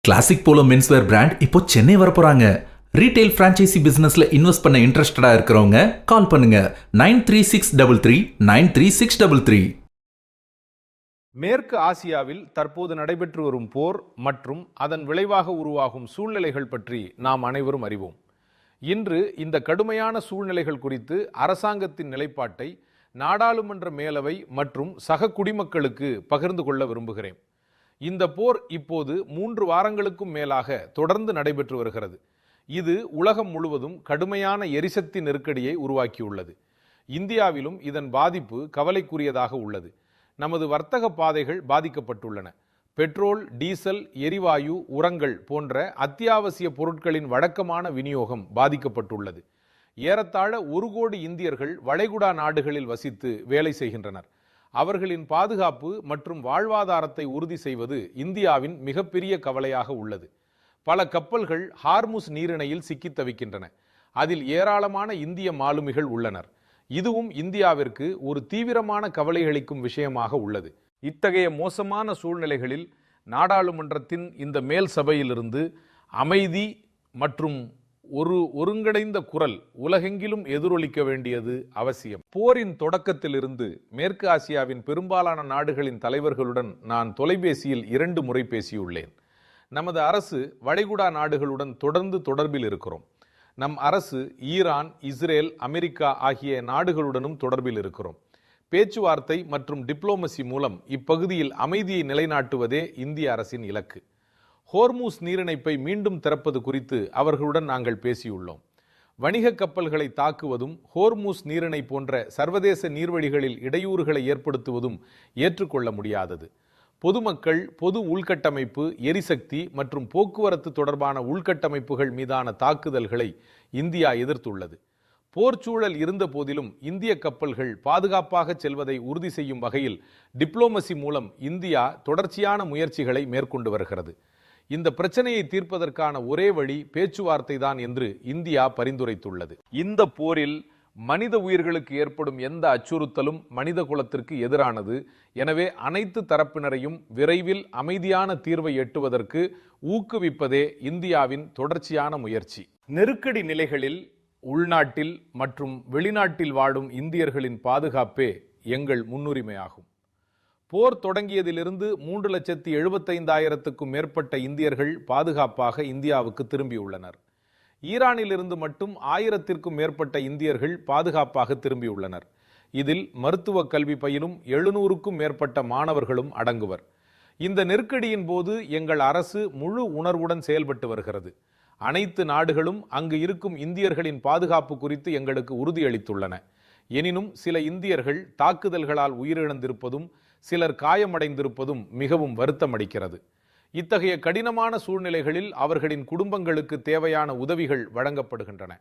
Classic polo menswear brand இப்போ Chennai வரப்போறாங்க. Retail franchisee பிசினஸ்ல invest பண்ண இன்ட்ரெஸ்டடா இருக்கிறவங்க கால் பண்ணுங்க 9363393633. மேற்கு ஆசியாவில் தற்போது நடைபெற்று வரும் போர் மற்றும் அதன் விளைவாக உருவாகும் சூழ்நிலைகள் பற்றி நாம் அனைவரும் அறிவோம். இன்று இந்த கடுமையான சூழ்நிலைகள் குறித்து அரசாங்கத்தின் நிலைப்பாட்டை நாடாளுமன்ற மேலவை மற்றும் சக குடிமக்களுக்கு பகிர்ந்து கொள்ள விரும்புகிறேன். இந்த போர் இப்போது 3 வாரங்களுக்கும் மேலாக தொடர்ந்து நடைபெற்று வருகிறது. இது உலகம் முழுவதும் கடுமையான எரிசக்தி நெருக்கடியை உருவாக்கியுள்ளது. இந்தியாவிலும் இதன் பாதிப்பு கவலைக்குரியதாக உள்ளது. நமது வர்த்தக பாதைகள் பாதிக்கப்பட்டுள்ளன. பெட்ரோல், டீசல், எரிவாயு, உரங்கள் போன்ற அத்தியாவசிய பொருட்களின் வழக்கமான விநியோகம் பாதிக்கப்பட்டுள்ளது. ஏறத்தாழ 1 கோடி இந்தியர்கள் வளைகுடா நாடுகளில் வசித்து வேலை செய்கின்றனர். அவர்களின் பாதுகாப்பு மற்றும் வாழ்வாதாரத்தை உறுதி செய்வது இந்தியாவின் மிகப்பெரிய கவலையாக உள்ளது. பல கப்பல்கள் ஹார்முஸ் நீரிணையில் சிக்கித் தவிக்கின்றன. அதில் ஏராளமான இந்திய மாலுமிகள் உள்ளனர். இதுவும் இந்தியாவிற்கு ஒரு தீவிரமான கவலையளிக்கும் விஷயமாக உள்ளது. இத்தகைய மோசமான சூழ்நிலைகளில் நாடாளுமன்றத்தின் இந்த மேல் சபையிலிருந்து அமைதி மற்றும் ஒரு ஒருங்கிணைந்த குரல் உலகெங்கிலும் எதிரொலிக்க வேண்டியது அவசியம். போரின் தொடக்கத்திலிருந்து மேற்கு ஆசியாவின் பெரும்பாலான நாடுகளின் தலைவர்களுடன் நான் தொலைபேசியில் 2 முறை பேசியுள்ளேன். நமது அரசு வளைகுடா நாடுகளுடன் தொடர்ந்து தொடர்பில் இருக்கிறோம். நம் அரசு ஈரான், இஸ்ரேல், அமெரிக்கா ஆகிய நாடுகளுடனும் தொடர்பில் இருக்கிறோம். பேச்சுவார்த்தை மற்றும் டிப்ளோமசி மூலம் இப்பகுதியில் அமைதியை நிலைநாட்டுவதே இந்திய அரசின் இலக்கு. ஹோர்முஸ் நீரிணைப்பை மீண்டும் திறப்பது குறித்து அவர்களுடன் நாங்கள் பேசியுள்ளோம். வணிக கப்பல்களை தாக்குவதும் ஹோர்முஸ் நீரிணை போன்ற சர்வதேச நீர்வழிகளில் இடையூறுகளை ஏற்படுத்துவதும் ஏற்றுக்கொள்ள முடியாதது. பொதுமக்கள், பொது உள்கட்டமைப்பு, எரிசக்தி மற்றும் போக்குவரத்து தொடர்பான உள்கட்டமைப்புகள் மீதான தாக்குதல்களை இந்தியா எதிர்த்துள்ளது. போர்ச்சூழல் இருந்த போதிலும் இந்திய கப்பல்கள் பாதுகாப்பாக செல்வதை உறுதி செய்யும் வகையில் டிப்ளோமசி மூலம் இந்தியா தொடர்ச்சியான முயற்சிகளை மேற்கொண்டு வருகிறது. இந்த பிரச்சனையை தீர்ப்பதற்கான ஒரே வழி பேச்சுவார்த்தை தான் என்று இந்தியா பரிந்துரைத்துள்ளது. இந்த போரில் மனித உயிர்களுக்கு ஏற்படும் எந்த அச்சுறுத்தலும் மனித குலத்திற்கு எதிரானது. எனவே அனைத்து தரப்பினரையும் விரைவில் அமைதியான தீர்வை எட்டுவதற்கு ஊக்குவிப்பதே இந்தியாவின் தொடர்ச்சியான முயற்சி. நெருக்கடி நிலைகளில் உள்நாட்டில் மற்றும் வெளிநாட்டில் வாழும் இந்தியர்களின் பாதுகாப்பே எங்கள் முன்னுரிமையாகும். போர் தொடங்கியதிலிருந்து 3,75,000க்கும் மேற்பட்ட இந்தியர்கள் பாதுகாப்பாக இந்தியாவுக்கு திரும்பியுள்ளனர். ஈரானிலிருந்து மட்டும் 1000க்கும் மேற்பட்ட இந்தியர்கள் பாதுகாப்பாக திரும்பியுள்ளனர். இதில் மருத்துவ கல்வி பயிலும் 700க்கும் மேற்பட்ட மாணவர்களும் அடங்குவர். இந்த நெருக்கடியின் போது எங்கள் அரசு முழு உணர்வுடன் செயல்பட்டு வருகிறது. அனைத்து நாடுகளும் அங்கு இருக்கும் இந்தியர்களின் பாதுகாப்பு குறித்து எங்களுக்கு உறுதியளித்துள்ளன. எனினும் சில இந்தியர்கள் தாக்குதல்களால் உயிரிழந்திருப்பதும் சிலர் காயமடைந்திருப்பதும் மிகவும் வருத்தமளிக்கிறது. இத்தகைய கடினமான சூழ்நிலைகளில் அவர்களின் குடும்பங்களுக்கு தேவையான உதவிகள் வழங்கப்படுகின்றன.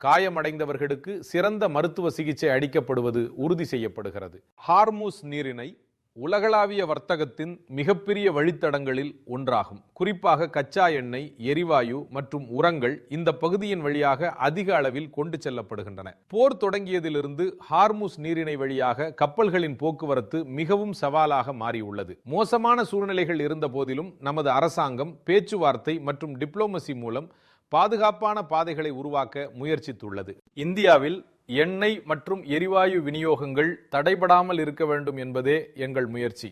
காயமடைந்தவர்களுக்கு சிறந்த மருத்துவ சிகிச்சை அளிக்கப்படுவது உறுதி செய்யப்படுகிறது. ஹார்முஸ் நீரிணை உலகளாவிய வர்த்தகத்தின் மிகப்பெரிய வழித்தடங்களில் ஒன்றாகும். குறிப்பாக கச்சா எண்ணெய், எரிவாயு மற்றும் உரங்கள் இந்த பகுதியின் வழியாக அதிக அளவில் கொண்டு செல்லப்படுகின்றன. போர் தொடங்கியதிலிருந்து ஹார்முஸ் நீரிணை வழியாக கப்பல்களின் போக்குவரத்து மிகவும் சவாலாக மாறியுள்ளது. மோசமான சூழ்நிலைகள் இருந்த போதிலும் நமது அரசாங்கம் பேச்சுவார்த்தை மற்றும் டிப்ளோமசி மூலம் பாதுகாப்பான பாதைகளை உருவாக்க முயற்சித்துள்ளது. இந்தியாவில் எண்ணெய் மற்றும் எரிவாயு விநியோகங்கள் தடைபடாமல் இருக்க வேண்டும் என்பதே எங்கள் முயற்சி.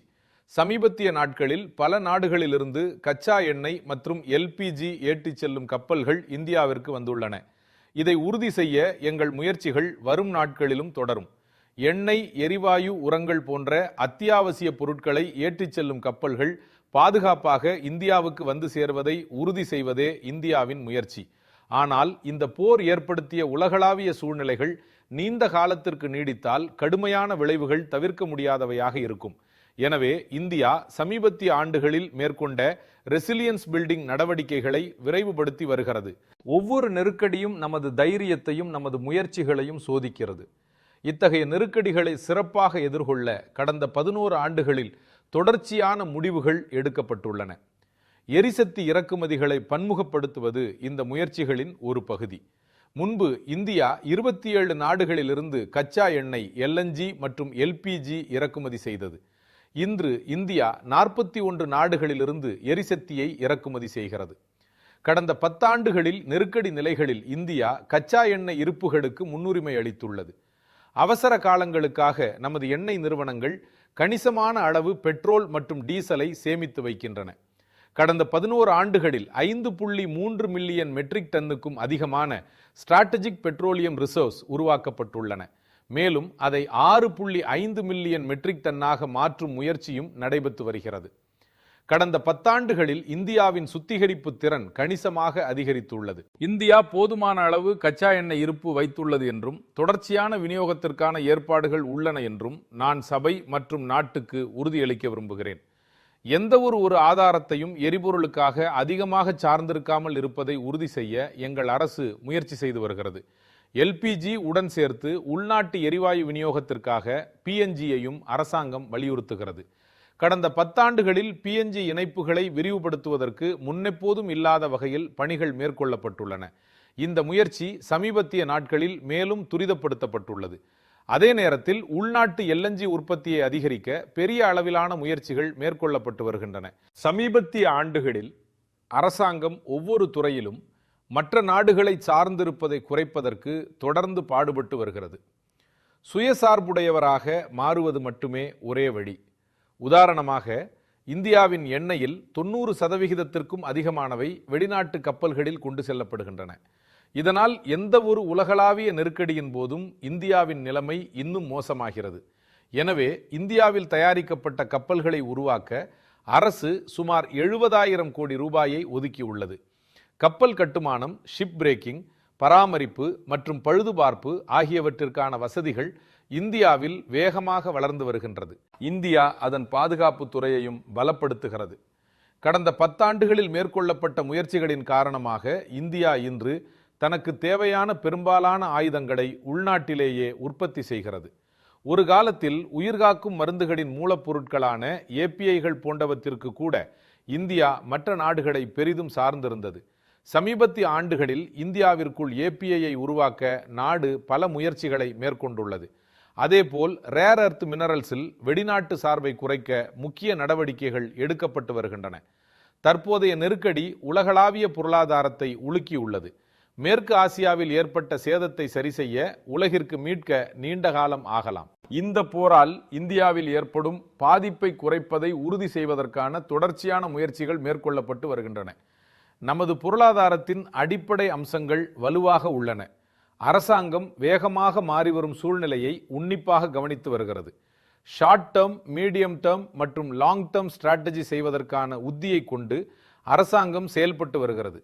சமீபத்திய நாட்களில் பல நாடுகளிலிருந்து கச்சா எண்ணெய் மற்றும் எல்பிஜி ஏற்றிச் செல்லும் கப்பல்கள் இந்தியாவிற்கு வந்துள்ளன. இதை உறுதி செய்ய எங்கள் முயற்சிகள் வரும் நாட்களிலும் தொடரும். எண்ணெய், எரிவாயு, உரங்கள் போன்ற அத்தியாவசிய பொருட்களை ஏற்றிச் செல்லும் கப்பல்கள் பாதுகாப்பாக இந்தியாவுக்கு வந்து சேர்வதை உறுதி செய்வதே இந்தியாவின் முயற்சி. ஆனால் இந்த போர் ஏற்படுத்திய உலகளாவிய சூழ்நிலைகள் நீண்ட காலத்திற்கு நீடித்தால் கடுமையான விளைவுகள் தவிர்க்க முடியாதவையாக இருக்கும். எனவே இந்தியா சமீபத்திய ஆண்டுகளில் மேற்கொண்ட ரெசிலியன்ஸ் பில்டிங் நடவடிக்கைகளை விரைவுபடுத்தி வருகிறது. ஒவ்வொரு நெருக்கடியும் நமது தைரியத்தையும் நமது முயற்சிகளையும் சோதிக்கிறது. இத்தகைய நெருக்கடிகளை சிறப்பாக எதிர்கொள்ள கடந்த 11 ஆண்டுகளில் தொடர்ச்சியான முடிவுகள் எடுக்கப்பட்டுள்ளன. எரிசக்தி இறக்குமதிகளை பன்முகப்படுத்துவது இந்த முயற்சிகளின் ஒரு பகுதி. முன்பு இந்தியா 27 நாடுகளிலிருந்து கச்சா எண்ணெய், LNG மற்றும் LPG இறக்குமதி செய்தது. இன்று இந்தியா 41 நாடுகளிலிருந்து எரிசக்தியை இறக்குமதி செய்கிறது. கடந்த 10 ஆண்டுகளில் நெருக்கடி நிலைகளில் இந்தியா கச்சா எண்ணெய் இருப்புகளுக்கு முன்னுரிமை அளித்துள்ளது. அவசர காலங்களுக்காக நமது எண்ணெய் நிறுவனங்கள் கணிசமான அளவு பெட்ரோல் மற்றும் டீசலை சேமித்து வைக்கின்றன. கடந்த 11 ஆண்டுகளில் 5.3 மில்லியன் மெட்ரிக் டன்னுக்கும் அதிகமான ஸ்ட்ராட்டஜிக் பெட்ரோலியம் ரிசர்வ்ஸ் உருவாக்கப்பட்டுள்ளன. மேலும் அதை 6.5 மில்லியன் மெட்ரிக் டன்னாக மாற்றும் முயற்சியும் நடைபெற்று வருகிறது. கடந்த 10 ஆண்டுகளில் இந்தியாவின் சுத்திகரிப்பு திறன் கணிசமாக அதிகரித்துள்ளது. இந்தியா போதுமான அளவு கச்சா எண்ணெய் இருப்பு வைத்துள்ளது என்றும் தொடர்ச்சியான விநியோகத்திற்கான ஏற்பாடுகள் உள்ளன என்றும் நான் சபை மற்றும் நாட்டுக்கு உறுதியளிக்க விரும்புகிறேன். எந்த ஒரு ஆதாரத்தையும் எரிபொருளுக்காக அதிகமாக சார்ந்திருக்காமல் இருப்பதை உறுதி செய்ய எங்கள் அரசு முயற்சி செய்து வருகிறது. எல்பிஜி உடன் சேர்த்து உள்நாட்டு எரிவாயு விநியோகத்திற்காக பிஎன்ஜியையும் அரசாங்கம் வலியுறுத்துகிறது. கடந்த 10 ஆண்டுகளில் பிஎன்ஜி இணைப்புகளை விரிவுபடுத்துவதற்கு முன்னெப்போதும் இல்லாத வகையில் பணிகள் மேற்கொள்ளப்பட்டுள்ளன. இந்த முயற்சி சமீபத்திய நாட்களில் மேலும் துரிதப்படுத்தப்பட்டுள்ளது. அதே நேரத்தில் உள்நாட்டு எல்என்ஜி உற்பத்தியை அதிகரிக்க பெரிய அளவிலான முயற்சிகள் மேற்கொள்ளப்பட்டு வருகின்றன. சமீபத்திய ஆண்டுகளில் அரசாங்கம் ஒவ்வொரு துறையிலும் மற்ற நாடுகளை சார்ந்திருப்பதை குறைப்பதற்கு தொடர்ந்து பாடுபட்டு வருகிறது. சுயசார்புடையவராக மாறுவது மட்டுமே ஒரே வழி. உதாரணமாக, இந்தியாவின் எண்ணெயில் 90% அதிகமானவை வெளிநாட்டு கப்பல்களில் கொண்டு செல்லப்படுகின்றன. இதனால் எந்த ஒரு உலகளாவிய நெருக்கடியின் போதும் இந்தியாவின் நிலைமை இன்னும் மோசமாகிறது. எனவே இந்தியாவில் தயாரிக்கப்பட்ட கப்பல்களை உருவாக்க அரசு சுமார் 70,000 கோடி ரூபாயை ஒதுக்கியுள்ளது. கப்பல் கட்டுமானம், ஷிப் பிரேக்கிங், பராமரிப்பு மற்றும் பழுதுபார்ப்பு ஆகியவற்றிற்கான வசதிகள் இந்தியாவில் வேகமாக வளர்ந்து வருகின்றது. இந்தியா அதன் பாதுகாப்பு துறையையும் பலப்படுத்துகிறது. கடந்த 10 ஆண்டுகளில் மேற்கொள்ளப்பட்ட முயற்சிகளின் காரணமாக இந்தியா இன்று தனக்கு தேவையான பெரும்பாலான ஆயுதங்களை உள்நாட்டிலேயே உற்பத்தி செய்கிறது. ஒரு காலத்தில் உயிர்காக்கும் மருந்துகளின் மூலப்பொருட்களான ஏபிஐகள் போன்றவற்றிற்கு கூட இந்தியா மற்ற நாடுகளை பெரிதும் சார்ந்திருந்தது. சமீபத்திய ஆண்டுகளில் இந்தியாவிற்குள் ஏபிஐயை உருவாக்க நாடு பல முயற்சிகளை மேற்கொண்டுள்ளது. அதேபோல் ரேர் எர்த் மினரல்ஸில் வெளிநாட்டு சார்பை குறைக்க முக்கிய நடவடிக்கைகள் எடுக்கப்பட்டு வருகின்றன. தற்போதைய நெருக்கடி உலகளாவிய பொருளாதாரத்தை உலுக்கியுள்ளது. மேற்கு ஆசியாவில் ஏற்பட்ட சேதத்தை சரிசெய்ய உலகிற்கு மீட்க நீண்ட காலம் ஆகலாம். இந்த போரால் இந்தியாவில் ஏற்படும் பாதிப்பை குறைப்பதை உறுதி செய்வதற்கான தொடர்ச்சியான முயற்சிகள் மேற்கொள்ளப்பட்டு வருகின்றன. நமது பொருளாதாரத்தின் அடிப்படை அம்சங்கள் வலுவாக உள்ளன. அரசாங்கம் வேகமாக மாறிவரும் சூழ்நிலையை உன்னிப்பாக கவனித்து வருகிறது. ஷார்ட் டேர்ம், மீடியம் டேர்ம் மற்றும் லாங் டேர்ம் ஸ்ட்ராட்டஜி செய்வதற்கான உத்தியை கொண்டு அரசாங்கம் செயல்பட்டு வருகிறது.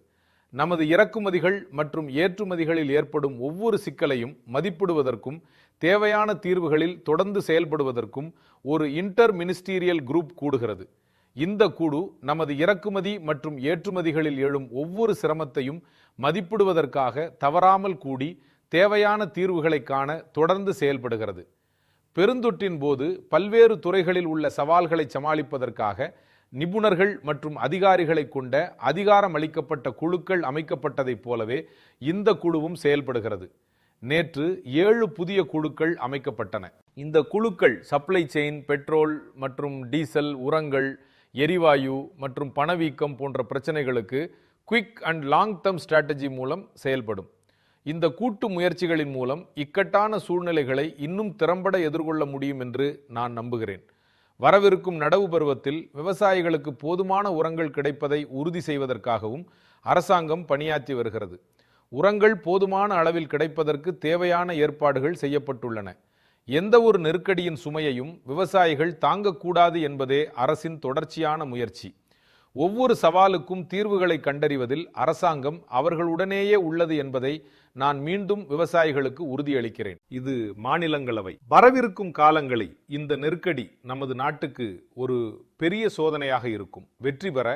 நமது இறக்குமதிகள் மற்றும் ஏற்றுமதிகளில் ஏற்படும் ஒவ்வொரு சிக்கலையும் மதிப்பிடுவதற்கும் தேவையான தீர்வுகளில் தொடர்ந்து செயல்படுவதற்கும் ஒரு இன்டர் மினிஸ்டீரியல் குரூப் கூடுகிறது. இந்த குழு நமது இறக்குமதி மற்றும் ஏற்றுமதிகளில் எழும் ஒவ்வொரு சிரமத்தையும் மதிப்பிடுவதற்காக தவறாமல் கூடி தேவையான தீர்வுகளை காண தொடர்ந்து செயல்படுகிறது. பெருந்தொற்றின் போது பல்வேறு துறைகளில் உள்ள சவால்களை சமாளிப்பதற்காக நிபுணர்கள் மற்றும் அதிகாரிகளை கொண்ட அதிகாரம் அளிக்கப்பட்ட குழுக்கள் அமைக்கப்பட்டதைப் போலவே இந்த குழுவும் செயல்படுகிறது. நேற்று 7 புதிய குழுக்கள் அமைக்கப்பட்டன. இந்த குழுக்கள் சப்ளை செயின், பெட்ரோல் மற்றும் டீசல், உரங்கள், எரிவாயு மற்றும் பணவீக்கம் போன்ற பிரச்சனைகளுக்கு quick and long term strategy மூலம் செயல்படும். இந்த கூட்டு முயற்சிகளின் மூலம் இக்கட்டான சூழ்நிலைகளை இன்னும் திறம்பட எதிர்கொள்ள முடியும் என்று நான் நம்புகிறேன். வரவிருக்கும் நடவு பருவத்தில் விவசாயிகளுக்கு போதுமான உரங்கள் கிடைப்பதை உறுதி செய்வதற்காகவும் அரசாங்கம் பணியாற்றி வருகிறது. உரங்கள் போதுமான அளவில் கிடைப்பதற்கு தேவையான ஏற்பாடுகள் செய்யப்பட்டுள்ளன. எந்த ஒரு நெருக்கடியின் சுமையையும் விவசாயிகள் தாங்கக்கூடாது என்பதே அரசின் தொடர்ச்சியான முயற்சி. ஒவ்வொரு சவாலுக்கும் தீர்வுகளை கண்டறிவதில் அரசாங்கம் அவர்களுடனேயே உள்ளது என்பதை நான் மீண்டும் விவசாயிகளுக்கு உறுதியளிக்கிறேன். இது மாநிலங்களவை. வரவிருக்கும் காலங்களில் இந்த நெருக்கடி நமது நாட்டுக்கு ஒரு பெரிய சோதனையாக இருக்கும். வெற்றி பெற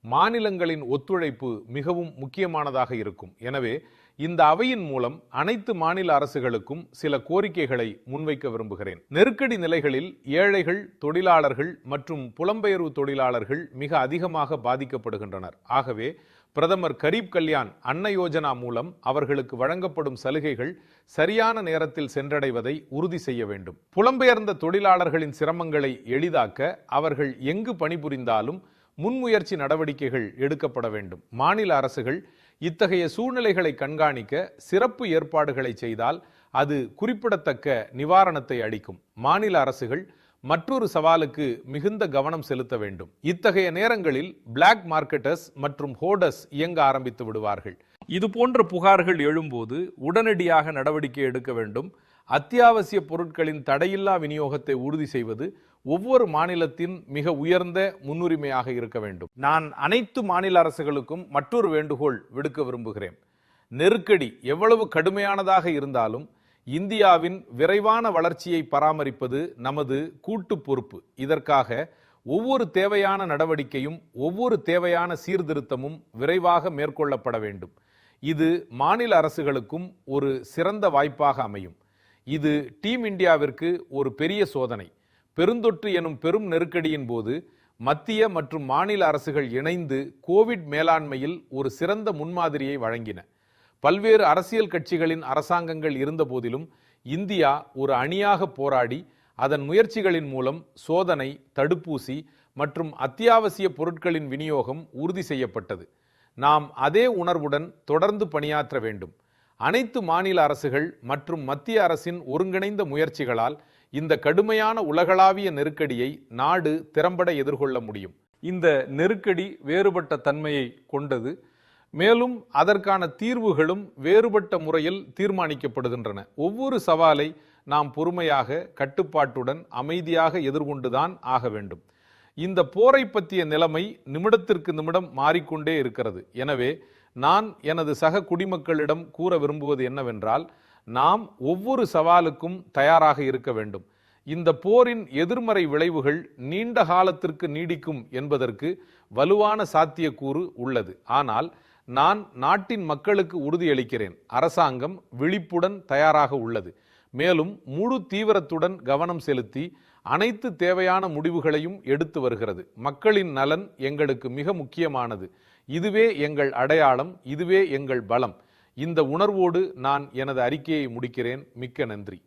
மாநிலங்களின் ஒத்துழைப்பு மிகவும் முக்கியமானதாக இருக்கும். எனவே இந்த அவையின் மூலம் அனைத்து மாநில அரசுகளுக்கும் சில கோரிக்கைகளை முன்வைக்க விரும்புகிறேன். நெருக்கடி நிலைகளில் ஏழைகள், தொழிலாளர்கள் மற்றும் புலம்பெயர்வு தொழிலாளர்கள் மிக அதிகமாக பாதிக்கப்படுகின்றனர். ஆகவே பிரதமர் கரீப் கல்யாண் அன்ன யோஜனா மூலம் அவர்களுக்கு வழங்கப்படும் சலுகைகள் சரியான நேரத்தில் சென்றடைவதை உறுதி செய்ய வேண்டும். புலம்பெயர்ந்த தொழிலாளர்களின் சிரமங்களை எளிதாக்க அவர்கள் எங்கு பணிபுரிந்தாலும் முன்முயற்சி நடவடிக்கைகள் எடுக்கப்பட வேண்டும். மாநில அரசுகள் இத்தகைய சூழ்நிலைகளை கண்காணிக்க சிறப்பு ஏற்பாடுகளை செய்தால் அது குறிப்பிடத்தக்க நிவாரணத்தை அளிக்கும். மாநில அரசுகள் மற்றொரு சவாலுக்கு மிகுந்த கவனம் செலுத்த வேண்டும். இத்தகைய நேரங்களில் பிளாக் மார்க்கெட்டர்ஸ் மற்றும் ஹோர்டர்ஸ் இயங்க ஆரம்பித்து விடுவார்கள். இது போன்ற புகார்கள் எழும்போது உடனடியாக நடவடிக்கை எடுக்க வேண்டும். அத்தியாவசிய பொருட்களின் தடையில்லா விநியோகத்தை உறுதி செய்வது ஒவ்வொரு மாநிலத்தின் மிக உயர்ந்த முன்னுரிமையாக இருக்க வேண்டும். நான் அனைத்து மாநில அரசுகளுக்கும் மற்றொரு வேண்டுகோள் விடுக்க விரும்புகிறேன். நெருக்கடி எவ்வளவு கடுமையானதாக இருந்தாலும் இந்தியாவின் விரைவான வளர்ச்சியை பராமரிப்பது நமது கூட்டு பொறுப்பு. இதற்காக ஒவ்வொரு தேவையான நடவடிக்கையும் ஒவ்வொரு தேவையான சீர்திருத்தமும் விரைவாக மேற்கொள்ளப்பட வேண்டும். இது மாநில அரசுகளுக்கும் ஒரு சிறந்த வாய்ப்பாக அமையும். இது டீம் இந்தியாவிற்கு ஒரு பெரிய சோதனை. பெருந்தொற்று எனும் பெரும் நெருக்கடியின் போது மத்திய மற்றும் மாநில அரசுகள் இணைந்து கோவிட் மேலாண்மையில் ஒரு சிறந்த முன்மாதிரியை வழங்கின. பல்வேறு அரசியல் கட்சிகளின் அரசாங்கங்கள் இருந்த போதிலும் இந்தியா ஒரு அணியாக போராடி அதன் முயற்சிகளின் மூலம் சோதனை, தடுப்பூசி மற்றும் அத்தியாவசிய பொருட்களின் விநியோகம் உறுதி செய்யப்பட்டது. நாம் அதே உணர்வுடன் தொடர்ந்து பணியாற்ற வேண்டும். அனைத்து மாநில அரசுகள் மற்றும் மத்திய அரசின் ஒருங்கிணைந்த முயற்சிகளால் இந்த கடுமையான உலகளாவிய நெருக்கடியை நாடு திறம்பட எதிர்கொள்ள முடியும். இந்த நெருக்கடி வேறுபட்ட தன்மையை கொண்டது. மேலும் அதற்கான தீர்வுகளும் வேறுபட்ட முறையில் தீர்மானிக்கப்படுகின்றன. ஒவ்வொரு சவாலை நாம் பொறுமையாக, கட்டுப்பாட்டுடன், அமைதியாக எதிர்கொண்டுதான் ஆக வேண்டும். இந்த போரை பற்றிய நிலைமை நிமிடத்திற்கு நிமிடம் மாறிக்கொண்டே இருக்கிறது. எனவே நான் எனது சக குடிமக்களிடம் கூற விரும்புவது என்னவென்றால், நாம் ஒவ்வொரு சவாலுக்கும் தயாராக இருக்க வேண்டும். இந்த போரின் எதிர்மறை விளைவுகள் நீண்ட காலத்திற்கு நீடிக்கும் என்பதற்கு வலுவான சாத்தியக்கூறு உள்ளது. ஆனால் நான் நாட்டின் மக்களுக்கு உறுதியளிக்கிறேன், அரசாங்கம் விழிப்புடன் தயாராக உள்ளது. மேலும் முழு தீவிரத்துடன் கவனம் செலுத்தி அனைத்து தேவையான முடிவுகளையும் எடுத்து வருகிறது. மக்களின் நலன் எங்களுக்கு மிக முக்கியமானது. இதுவே எங்கள் அடையாளம், இதுவே எங்கள் பலம். இந்த உணர்வோடு நான் எனது அறிக்கையை முடிக்கிறேன். மிக்க நன்றி.